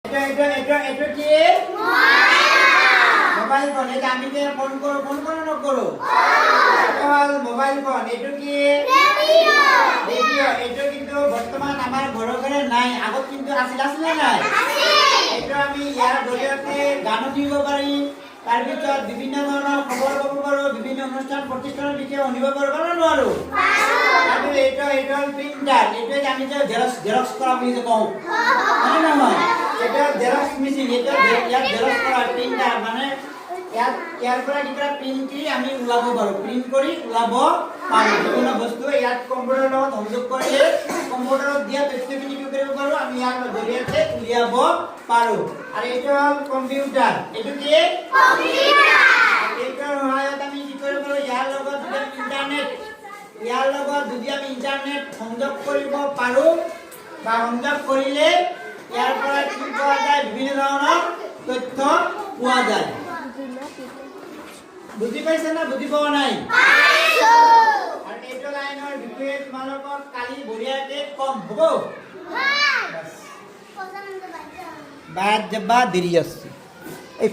এটা কি mobile phone. এটা আমি যে ফোন করো না করো এটা হল মোবাইল ফোন। এটা কি রেডিও। এটা কিন্তু বর্তমান আমার ঘরে ঘরে নাই, আগত কিন্তু আছিল না নাই। এটা আমি ইয়ার জৰিয়তে গান শুনিব পাৰি, তাৰপিছত বিভিন্ন ধৰণৰ খবৰ পাব পাৰো, বিভিন্ন অনুষ্ঠান প্ৰতিষ্ঠানৰ বিষয়ে শুনিব পাৰো না নোৱাৰো। আৰু এটা প্ৰিন্টাৰ। এটা আমি যে জেৰক্স কৰা বুলি যে কওঁ হয় নহয়, এটা জেৰক্স মেচিন। এটা ইয়াত জেৰক্স কৰা প্ৰিন্টাৰ মানে ইয়াৰ পৰা কিবা প্ৰিন্ট কৰি আমি ওলাব পাৰো, প্ৰিন্ট কৰি ওলাব পাৰো যিকোনো বস্তু। ইয়াত কম্পিউটাৰৰ লগত সংযোগ কৰিলে কম্পিউটাৰত দিয়া তথ্যখিনি কি কৰিব পাৰো, আমি ইয়াৰ জৰিয়তে উলিয়াব পাৰো। আৰু এইটো হ'ল কম্পিউটাৰ। এইটো কি কম্পিউটাৰ। এইটোৰ সহায়ত আমি কি কৰিব পাৰো, ইয়াৰ লগত যদি আমি ইন্টাৰনেট সংযোগ কৰিব পাৰো বা সংযোগ কৰিলে ইয়াৰ পৰা কি পোৱা যায়, বিভিন্ন ধৰণৰ তথ্য পোৱা যায়। বুজি পাইছে না বুজি পোৱা নাই? পাইছো। আৰু এইটো লাইনৰ বিষয়ে তোমালোকক কালি বঢ়িয়াকে কম হ'ব। বাদ যাবা দেৰি আছে এই